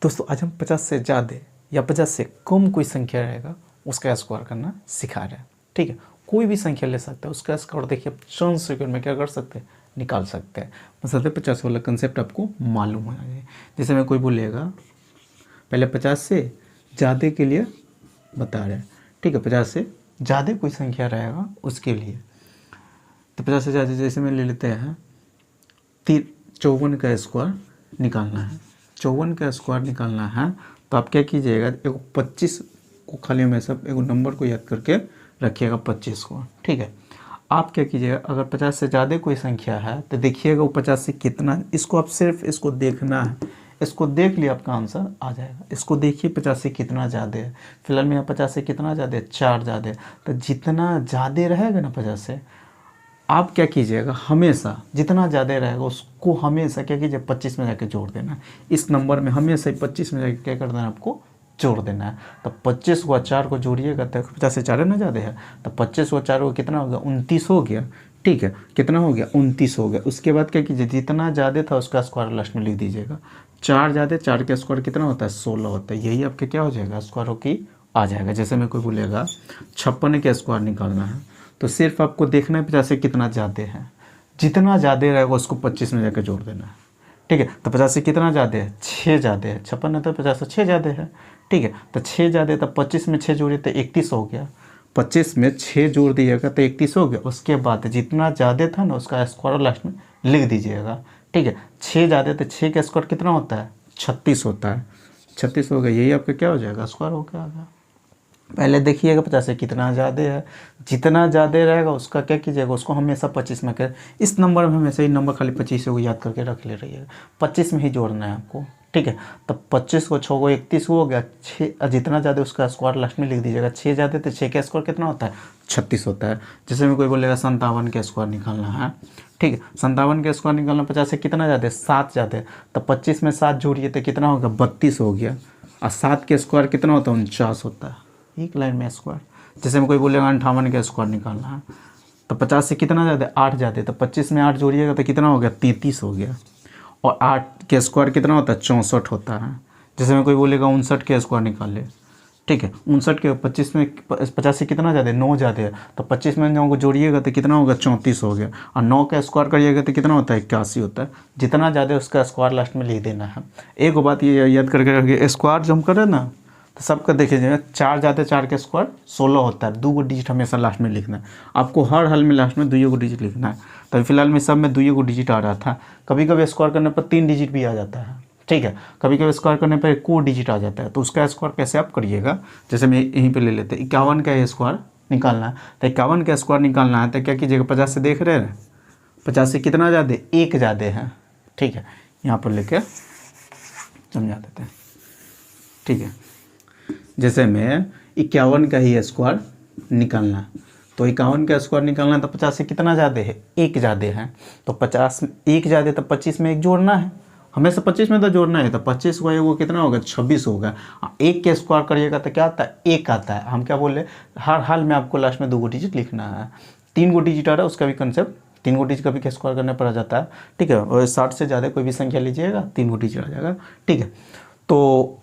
दोस्तों आज हम 50 से ज़्यादा या 50 से कम कोई संख्या रहेगा उसका स्क्वायर करना सिखा रहे हैं। ठीक है, कोई भी संख्या ले सकते हैं, उसका स्क्वायर देखिए चंद सेकंड में क्या कर सकते हैं, निकाल सकते हैं। बस 50 वाला कंसेप्ट आपको मालूम होना चाहिए। जैसे मैं कोई बोलेगा पहले 50 से ज़्यादा के लिए बता रहे हैं। ठीक है, 50 से ज़्यादा कोई संख्या रहेगा उसके लिए, तो 50 से ज़्यादा जैसे मैं ले लेते हैं 54 का स्क्वायर निकालना है। 54 का स्क्वायर निकालना है तो आप क्या कीजिएगा, एक 25 को खाली में सब एक नंबर को याद करके रखिएगा 25 को। ठीक है, आप क्या कीजिएगा, अगर 50 से ज़्यादा कोई संख्या है तो देखिएगा वो 50 से कितना, इसको आप सिर्फ इसको देखना है, इसको देख लिया आपका आंसर आ जाएगा। इसको देखिए 50 से कितना ज़्यादा है, फिलहाल में यहाँ 50 से कितना ज़्यादा है, 4 ज़्यादा है। तो जितना ज़्यादा रहेगा ना 50 से, आप क्या कीजिएगा, हमेशा जितना ज़्यादा रहेगा उसको हमेशा क्या कीजिए 25 में जाके जोड़ देना है। इस नंबर में हमेशा 25 में जाके क्या कर देना है, आपको जोड़ देना है। तो 25 को 4 को जोड़िएगा तो 50 से 4 ना ज़्यादा है, तो 25 को 4 को कितना हो गया, 29 हो गया। ठीक है, कितना हो गया, 29 हो गया। उसके बाद क्या कीजिए, जितना ज़्यादा था उसका स्क्वायर लास्ट में लिख दीजिएगा। 4 ज़्यादा, 4 का स्क्वायर कितना होता है, 16 होता है। यही आपके क्या हो जाएगा, स्क्वायर हो की आ जाएगा। जैसे मैं कोई बोलेगा 56 का स्क्वायर निकालना है तो सिर्फ आपको देखना है 50 से कितना ज़्यादा है, जितना ज़्यादा रहेगा उसको 25 में जाकर जोड़ देना है। ठीक है, तो 50 से कितना ज़्यादा है, 6 ज़्यादा है। 56 है तो 50 से 6 ज़्यादा है। ठीक है, तो 6 ज़्यादा है तो 25 में 6 जोड़िए तो 31 हो गया। 25 में 6 जोड़ दीजिएगा तो 31 हो गया। उसके बाद जितना ज़्यादा था ना उसका स्क्वायर लास्ट में लिख दीजिएगा। ठीक है, 6 ज़्यादा तो 6 का स्क्वायर कितना होता है, 36 होता है। 36 हो गया, यही आपका क्या हो जाएगा, स्क्वायर हो गया आ गया। पहले देखिएगा 50 से कितना ज़्यादा है, जितना ज़्यादा रहेगा उसका क्या कीजिएगा, उसको हमेशा 25 में कर, इस नंबर में हमेशा ही नंबर खाली 25 को याद करके रख ले रहिएगा, 25 में ही जोड़ना है आपको। ठीक है, तब 25 को 6 को 31 हो गया। 6 जितना ज़्यादा उसका स्क्वायर लास्ट में लिख दीजिएगा। 6 ज़्यादा तो 6 का स्क्वायर कितना होता है, 36 होता है। जैसे में कोई बोलेगा 57 का स्क्वायर निकालना है। ठीक है, 57 का स्क्वायर निकालना, 50 से कितना ज़्यादा है, 7 ज़्यादा है। तो 25 में 7 जोड़िए तो कितना होगा, 32 हो गया। और 7 के स्क्वायर कितना होता है, 49 होता है। एक लाइन में स्क्वायर। जैसे में कोई बोलेगा 58 का स्क्वायर निकालना है तो 50 से कितना ज़्यादा, 8 ज़्यादा है। तो 25 में 8 जोड़िएगा तो कितना हो गया, 33 हो गया। और 8 के स्क्वायर कितना होता है, 64 होता है। जैसे में कोई बोलेगा 59 के स्क्वायर निकाल ले। ठीक है, 59 के 25 में 50 से कितना ज़्यादा है, 9 ज़्यादा है। तो 25 में 9 को जोड़िएगा तो कितना होगा, 34 हो गया। और 9 का स्क्वायर करिएगा तो कितना होता है, 81 होता है। जितना ज़्यादा उसका स्क्वायर लास्ट में लिख देना है। एक बात ये याद करके रखिए, स्क्वायर जो हम कर रहे हैं ना तो सबका देखिए 4 ज़्यादा, 4 का स्क्वायर 16 होता है। 2 को डिजिट हमेशा लास्ट में लिखना है आपको, हर हाल में लास्ट में 2 को डिजिट लिखना है। तो फिलहाल में सब में 2 को डिजिट आ रहा था। कभी कभी स्क्वायर करने पर 3 डिजिट भी आ जाता है। ठीक है, कभी कभी स्क्वायर करने पर 1 को डिजिट आ जाता है। तो उसका स्क्वायर कैसे आप करिएगा, जैसे मैं यहीं पर ले लेते हैं 51 का स्क्वायर निकालना है। तो 51 का स्क्वायर निकालना है तो क्या कीजिएगा, 50 से देख रहे हैं, 50 से कितना ज़्यादा, 1 ज़्यादा है। ठीक है, यहाँ पर लेके समझा देते हैं। ठीक है, जैसे में 51 का ही स्क्वायर निकालना, तो 51 का स्क्वायर निकालना है तो 50 से कितना ज़्यादा है, 1 ज़्यादा है। तो 50 1 ज़्यादा तो 25 में 1 जोड़ना है, हमेशा 25 में तो जोड़ना है। तो 25 को वो कितना होगा, 26 होगा। 1 के स्क्वायर करिएगा तो क्या आता है, 1 आता है। हम क्या बोले, हर हाल में आपको लास्ट में 2 डिजिट लिखना है। 3 डिजिट आ रहा है उसका भी कंसेप्ट, 3 डिजिट का भी स्क्वायर करने पर आ जाता है। ठीक है, और 60 से ज़्यादा कोई भी संख्या लीजिएगा 3 डिजिट आ जाएगा। ठीक है, तो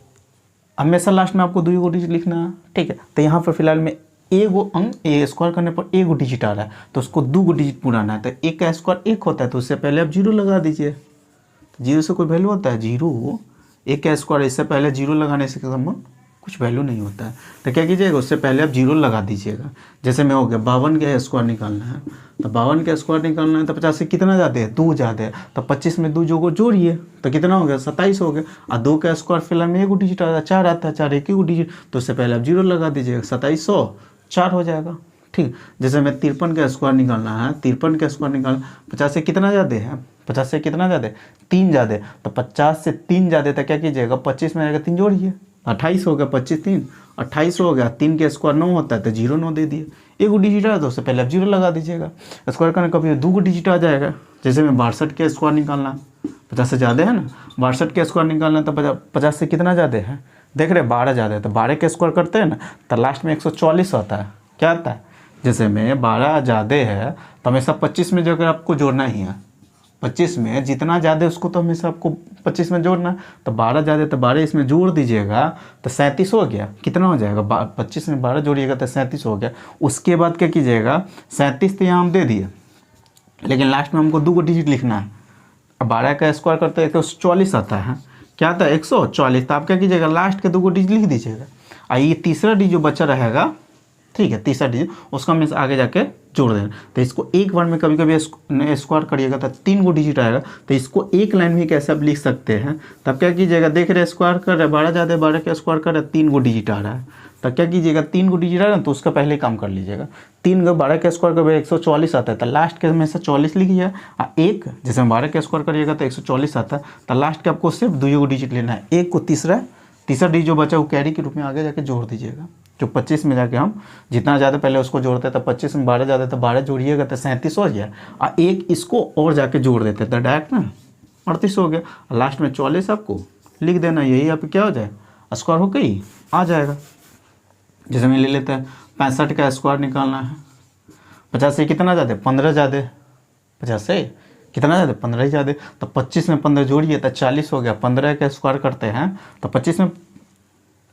हमेशा लास्ट में आपको 2 डिजिट लिखना है। ठीक है, तो यहाँ पर फिलहाल में एक अंक स्क्वायर करने पर 1 डिजिट आ रहा है तो उसको 2 डिजिट पुराना है। तो 1 का स्क्वायर 1 होता है तो उससे पहले आप 0 लगा दीजिए। तो 0 से कोई वैल्यू होता है, 0। 1 का स्क्वायर इससे पहले 0 लगाने से संबंध कुछ वैल्यू नहीं होता है। तो क्या कीजिएगा, उससे पहले आप 0 लगा दीजिएगा। जैसे में हो गया 52 का स्क्वायर निकालना है, तो 52 का स्क्वायर निकालना है तो 50 से कितना ज़्यादा है, 2 ज़्यादा है। तो 25 में 2 जो को जोड़िए तो कितना हो गया, 27 हो गया। और 2 का स्क्वायर फिलहाल में 1 डिजिट आता है, 4 आता है। 4 1 डिजिट, तो उससे पहले आप 0 लगा दीजिएगा, 2704 हो जाएगा। ठीक, जैसे में 53 का स्क्वायर निकालना है, 53 का स्क्वायर निकालना, 50 से कितना ज़्यादा है, 50 से कितना ज़्यादा है, 3 ज़्यादा है। तो 50 से 3 ज़्यादा तो क्या कीजिएगा, 25 में आएगा 3 जोड़िए, 28 हो गया। 25 3 28 हो गया। 3 के स्क्वायर 9 होता है तो 0 9 दे दिए। 1 डिजिट आया तो उससे पहले आप 0 लगा दीजिएगा। स्क्वायर करने कभी 2 डिजिट आ जाएगा। जैसे में 62 के स्क्वायर निकालना, 50 से ज़्यादा है ना, 62 के स्क्वायर निकालना तो 50 से कितना ज़्यादा है, देख रहे 12 ज़्यादा है। तो 12 के स्क्वायर करते हैं ना तो लास्ट में 144 होता है। क्या आता है, जैसे में 12 ज़्यादा है तो हमेशा 25 में जो अगर आपको जोड़ना ही है 25 में जितना ज़्यादा उसको तो हमेशा आपको 25 में जोड़ना, तो 12 ज़्यादा तो 12 इसमें जोड़ दीजिएगा तो 37 हो गया। कितना हो जाएगा 25 में 12 जोड़िएगा तो 37 हो गया। उसके बाद क्या कीजिएगा 37 तो यहाँ हम दे दिए, लेकिन लास्ट में हमको 2 डिजिट लिखना है। अब 12 का स्क्वायर करते हैं 144 आता है, क्या आता है 144। तो आप क्या कीजिएगा लास्ट के 2 डिजिट लिख दीजिएगा, और ये तीसरा डिजिट जो बचा रहेगा, ठीक है, तीसरा डिजिट उसका हमें आगे जाके जोड़ देना। तो इसको एक बार में कभी कभी स्क्वायर करिएगा तो 3 डिजिट आएगा, तो इसको एक लाइन में कैसे आप लिख सकते हैं। तब क्या कीजिएगा, देख रहे स्क्वायर कर रहे 12 ज़्यादा 12 का स्क्वायर कर रहे 3 डिजिट आ रहा है, तब क्या कीजिएगा 3 डिजिट आ रहा है तो उसका पहले काम कर लीजिएगा। 3 का 12 का स्क्वायर कर 144 आता है, तो लास्ट के में से 44 लिखिए, और एक जैसे 12 का स्क्वायर करिएगा तो 144 आता है, तो लास्ट के आपको सिर्फ 2 डिजिट लेना है। एक को तीसरा डिजिट जो बचा वो कैरी के रूप में आगे जाके जोड़ दीजिएगा। जो 25 में जाके हम जितना ज़्यादा पहले उसको जोड़ते तो 25 में 12 ज़्यादा तो 12 जोड़िएगा तो 37 हो गया, और एक इसको और जाके जोड़ देते तो डायरेक्ट ना 38 हो गया, और लास्ट में 44 आपको लिख देना। यही आप क्या हो जाए स्क्वायर होकर ही आ जाएगा। जैसे मैं ले लेते हैं 65 का स्क्वायर निकालना है, 50 से कितना ज़्यादा 15 ज़्यादा, 50 से कितना ज़्यादा 15 ही ज़्यादा, तो 25 में 15 जोड़िए तो 40 हो गया। 15 का स्क्वायर करते हैं तो 25 में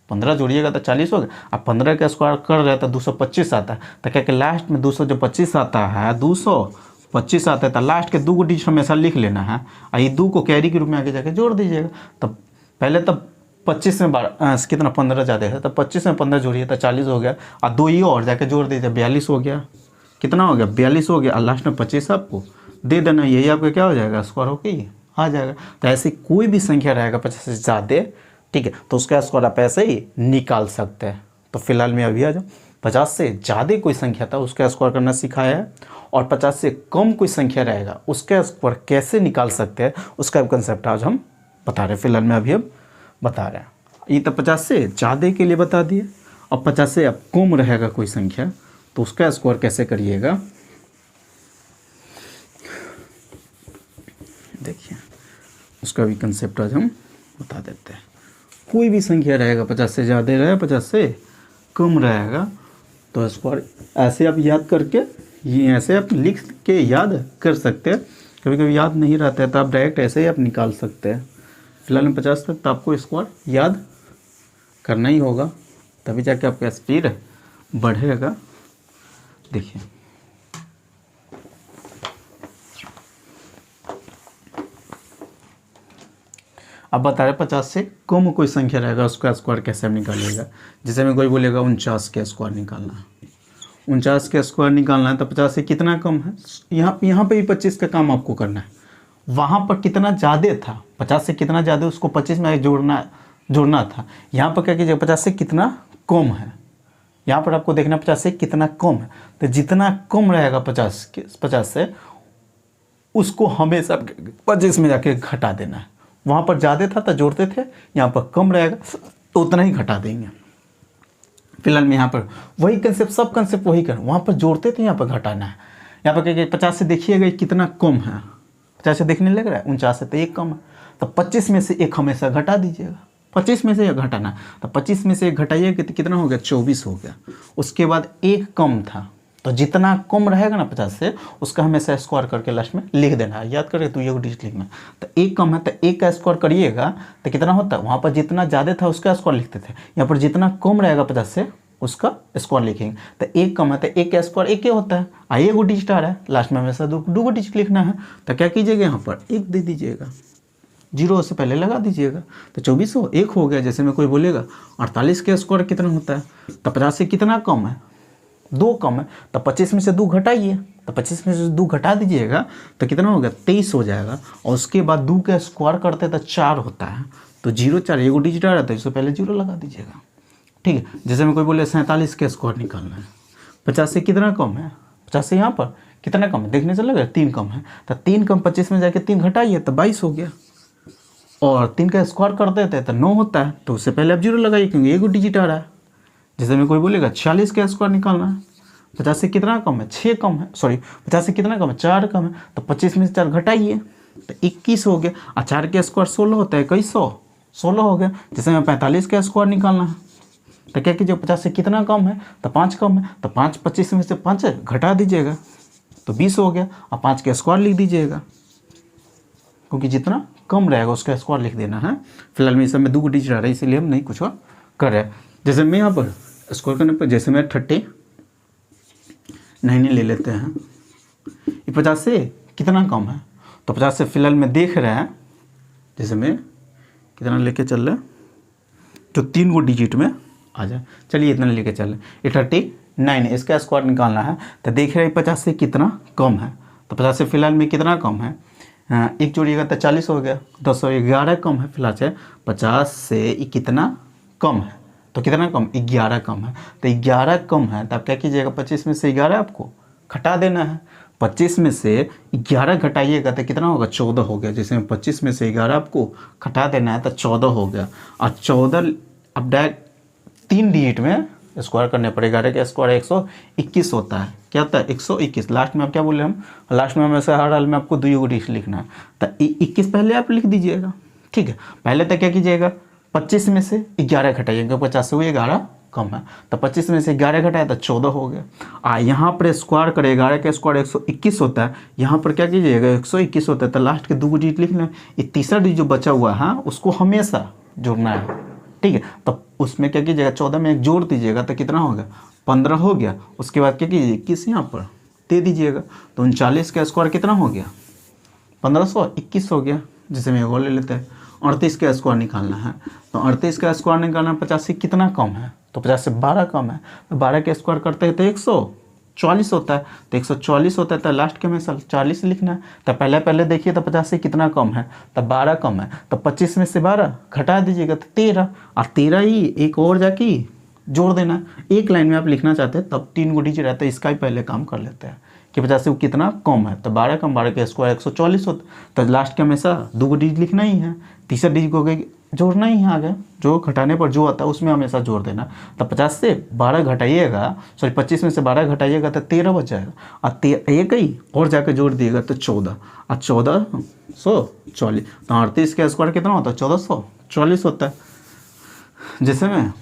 15 जोड़िएगा तो 40 हो गया, अब 15 का स्क्वायर कर रहे हैं तो 225 आता है, तो क्या कि लास्ट में 225 आता है, 225 आता है, तो लास्ट के 2 डिजिट हमेशा लिख लेना है, और ये 2 को कैरी के रूप में आगे जाके जोड़ दीजिएगा। तब पहले तब 25 में 12 कितना 15 ज़्यादा है, तो 25 में 15 जोड़िए तो 40 हो गया, और 2 ये और जाके जोड़ दीजिए 42 हो गया। कितना हो गया 42 हो गया, और लास्ट में 25 आपको दे देना। यही आपका क्या हो जाएगा स्क्वायर होके ही आ जाएगा। तो ऐसे कोई भी संख्या रहेगा 50 से ज़्यादा, ठीक है, तो उसका स्क्वायर आप ऐसे ही निकाल सकते हैं। तो फिलहाल मैं अभी आ जाऊँ, 50 से ज़्यादा कोई संख्या था उसका स्क्वायर करना सिखाया है, और 50 से कम कोई संख्या रहेगा उसका स्क्वायर कैसे निकाल सकते हैं उसका कंसेप्ट आज हम बता रहे हैं। फिलहाल मैं अभी अब बता रहे हैं। ये तो 50 से ज़्यादा के लिए बता दिए। अब 50 से अब कम रहेगा कोई संख्या तो उसका स्क्वायर कैसे करिएगा, देखिए उसका भी कंसेप्ट आज हम बता देते हैं। कोई भी संख्या रहेगा 50 से ज़्यादा रहेगा 50 से कम रहेगा, तो स्क्वायर ऐसे आप याद करके ये ऐसे आप लिख के याद कर सकते हैं। कभी कभी याद नहीं रहता है तो आप डायरेक्ट ऐसे ही आप निकाल सकते हैं। फिलहाल में 50 तक तो आपको स्क्वायर याद करना ही होगा, तभी जाके आपका स्पीड बढ़ेगा। देखिए अब बता रहे 50 से कम कोई संख्या रहेगा उसका स्क्वायर कैसे हम निकालिएगा। जैसे में कोई बोलेगा 49 के स्क्वायर निकालना है, 49 के स्क्वायर निकालना है, तो 50 से कितना कम है, यहाँ पे भी 25 का काम आपको करना है। वहाँ पर कितना ज़्यादा था 50 से कितना ज़्यादा उसको 25 में जोड़ना था। यहाँ पर क्या कीजिएगा 50 से कितना कम है, यहाँ पर आपको देखना 50 से कितना कम है। तो जितना कम रहेगा 50 से उसको हमेशा 25 में जाके घटा देना है। वहाँ पर ज़्यादा था तो जोड़ते थे, यहाँ पर कम रहेगा तो उतना ही घटा देंगे। फिलहाल में यहाँ पर वही कंसेप्ट, सब कंसेप्ट वही कर, वहाँ पर जोड़ते थे यहाँ पर घटाना है। यहाँ पर क्या 50 से देखिएगा कितना कम है, 50 से देखने लग रहा है 49 से तो एक कम है, तो 25 में से एक हमेशा घटा दीजिएगा। 25 में से एक घटाना है तो 25 में से एक घटाइएगा तो कितना हो गया 24 हो गया। उसके बाद एक कम था, तो जितना कम रहेगा ना 50 से उसका हमेशा स्क्वायर करके लास्ट में लिख देना है। याद करके तो ये डिजिट लिखना। तो एक कम है तो एक का स्क्वायर करिएगा तो कितना होता है, वहाँ पर जितना ज़्यादा था उसका स्क्वायर लिखते थे, यहाँ पर जितना कम रहेगा 50 से उसका स्क्वायर लिखेंगे। तो एक कम है तो एक का स्क्वायर एक ही होता है, आइए वो डिजिट आ रहा है, लास्ट में हमेशा दो डिजिट लिखना है। तो क्या कीजिएगा यहाँ पर एक दे दीजिएगा, 0 से पहले लगा दीजिएगा, तो 24 हो एक हो गया। जैसे में कोई बोलेगा 48 का स्क्वायर कितना होता है, तो 50 से कितना कम है 2 कम है, तो 25 में से 2 घटाइए, तो 25 में से 2 घटा दीजिएगा तो कितना हो गया 23 हो जाएगा। और उसके बाद 2 का स्क्वायर करते तो 4 होता है, तो 0 4 एक डिजिट आ रहा था, इससे पहले 0 लगा दीजिएगा, ठीक है। जैसे में कोई बोले 47 का स्क्वायर निकालना है, 50 से कितना कम है, 50 से यहाँ पर कितना कम है देखने से लग रहा है 3 कम है, तो 3 कम 25 में जाके 3 घटाइए तो 22 हो गया। और 3 का स्क्वायर कर देते हैं तो 9 होता है, तो उससे पहले आप 0 लगाइए क्योंकि एक डिजिट आ रहा है। जैसे में कोई बोलेगा 46 का स्क्वायर निकालना है, 50 से कितना कम है 6 कम है, सॉरी 50 से कितना कम है 4 कम है, तो 25 में से 4 घटाइए तो 21 हो गया। और 4 का स्क्वायर 16 होता है, 16 हो गया। जैसे में 45 का स्क्वायर निकालना है तो क्या कीजिए 50 से कितना कम है तो 5 कम है, तो 5 25 में से 5 घटा दीजिएगा तो 20 हो गया। और 5 का स्क्वायर लिख दीजिएगा, क्योंकि जितना कम रहेगा उसका स्क्वायर लिख देना है। फिलहाल में इस समय 2 डिजिट आ रहा है, इसीलिए हम नहीं कुछ और कर रहे हैं। जैसे मैं यहाँ पर स्क्वायर करने पर जैसे मैं 39 ले लेते हैं, ये 50 से कितना कम है, तो 50 से फिलहाल में देख रहे हैं, जैसे मैं कितना लेके चल रहे हैं तो 3 गो डिजिट में आ जाए। चलिए इतना लेके चल रहे हैं, ये 39 है, इसका स्क्वायर निकालना है। तो देख रहे हैं 50 से कितना कम है, तो 50 से फिलहाल में कितना कम है, एक जोड़िएगा तो 40 हो गया, 1011 कम है फिलहाल से। 50 से ये कितना कम है, तो कितना कम, 11 कम है। तो 11 कम है तो आप क्या कीजिएगा, 25 में से 11 आपको घटा देना है। 25 में से 11 घटाइएगा तो कितना होगा, 14 हो गया। जैसे 25 में से 11 आपको घटा देना है तो 14 हो गया। और 14 अब डायरेक्ट 3 डिजिट में स्क्वायर करने पर 11 का स्क्वायर 121 होता है। क्या होता है, 121। लास्ट में आप क्या बोले, हम लास्ट में हमेशा हर हाल में आपको 2 डिजिट लिखना है, तो 21 पहले आप लिख दीजिएगा, ठीक है। पहले तो क्या कीजिएगा, 25 में से 11 घटाइएगा, 50 से वो 11 कम है, तो 25 में से 11 घटाया तो 14 हो गया। यहाँ पर स्क्वायर करें, 11 का स्क्वायर 121 होता है, यहाँ पर क्या कीजिएगा 121 होता है, तो लास्ट के 2 डिजिट लिख लें। ये तीसरा डिजिट जो बचा हुआ है उसको हमेशा जोड़ना है, ठीक है। तो उसमें क्या कीजिएगा, 14 में 1 जोड़ दीजिएगा तो कितना हो गया, 15 हो गया। उसके बाद क्या कीजिए, 21 यहाँ पर दे दीजिएगा, तो 39 का स्क्वायर कितना हो गया, 1521 हो गया। जैसे मैं वो ले लेते हैं, 38 का स्क्वायर निकालना है, तो 38 का स्क्वायर निकालना है, 50 से कितना कम है, तो 50 से 12 कम है, तो 12 का स्क्वायर करते हैं तो 144 होता है, तो 144 होता है, तो लास्ट के में 40 लिखना है। तो पहले देखिए तो 50 से कितना कम है, तो 12 कम है, तो 25 में से 12 घटा दीजिएगा तो 13, और 13 ही एक और जाके जोड़ देना। एक लाइन में आप लिखना चाहते हैं तब 3 गो डिजिट रहता है, इसका ही पहले काम कर लेते हैं कि 50 से वो कितना कम है, तो 12 कम 12 का स्क्वायर 144 होता है, तो लास्ट के हमेशा 2 डिजिट लिखना ही है, तीसरा डिजिट को जोड़ना ही है आगे, जो घटाने पर जो आता है उसमें हमेशा जोड़ देना। तो 50 से 12 घटाइएगा, सॉरी 25 में से 12 घटाइएगा तो 13 बच जाएगा, और एक ही और जाकर जोड़ दिएगा तो 14, और 1440, तो 38 का स्क्वायर कितना होता है, 1440 होता है। जैसे में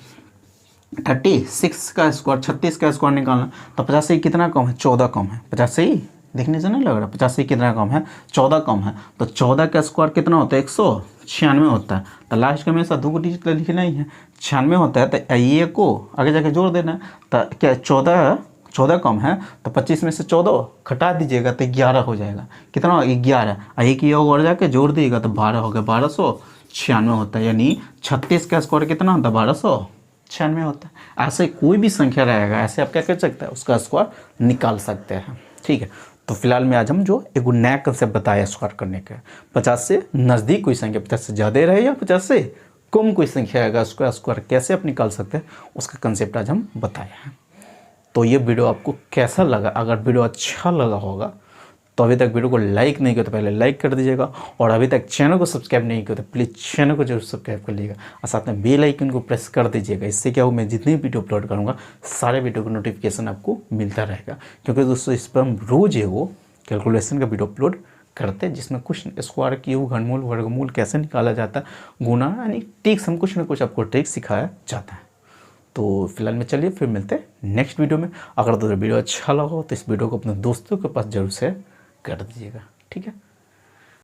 36 का स्क्वायर 36 का स्क्वायर निकालना, तो 50 से कितना कम है, 14 कम है। 50 से ही देखने से नहीं लग रहा, 50 से कितना कम है, 14 कम है, तो 14 का स्क्वायर कितना होता है, 196 होता है। तो लास्ट के हमेशा 2 डिजिट लिखना ही है, 96 होता है, तो ये को आगे जाके जोड़ देना है। तो क्या 14 कम है, तो 25 में से 14 घटा दीजिएगा तो 11 हो जाएगा। कितना होगा, 11, एक योग और जाके जोड़ दीजिएगा तो 12 हो गया, 1296 होता है। यानी 36 का स्क्वायर कितना होता है, 1296 होता है। ऐसे कोई भी संख्या रहेगा, ऐसे आप क्या कर सकते हैं, उसका स्क्वायर निकाल सकते हैं, ठीक है। तो फिलहाल में आज हम जो एक नया कंसेप्ट बताया स्क्वायर करने का, 50 से नज़दीक कोई संख्या 50 से ज़्यादा रहे या 50 से कम कोई संख्या आएगा, उसका स्क्वायर कैसे आप निकाल सकते हैं, उसका कंसेप्ट आज हम बताया है। तो ये वीडियो आपको कैसा लगा, अगर वीडियो अच्छा लगा होगा तो अभी तक वीडियो को लाइक नहीं किया तो पहले लाइक कर दीजिएगा, और अभी तक चैनल को सब्सक्राइब नहीं किया तो प्लीज़ चैनल को जरूर सब्सक्राइब कर लीजिएगा, और साथ में बेल आइकन को प्रेस कर दीजिएगा। इससे क्या हो, मैं जितनी वीडियो अपलोड करूँगा सारे वीडियो का नोटिफिकेशन आपको मिलता रहेगा। क्योंकि दोस्तों इस पर हम रोज़ है वो कैलकुलेशन का वीडियो अपलोड करते हैं, जिसमें कुछ स्क्वायर क्यूब घनमूल वर्गमूल कैसे निकाला जाता है, गुना, यानी ट्रिक्स, हम कुछ ना कुछ आपको ट्रिक्स सिखाया जाता है। तो फिलहाल में चलिए फिर मिलते हैं नेक्स्ट वीडियो में। अगर दोस्तों वीडियो अच्छा लगा हो तो इस वीडियो को अपने दोस्तों के पास जरूर शेयर कर दीजिएगा, ठीक है।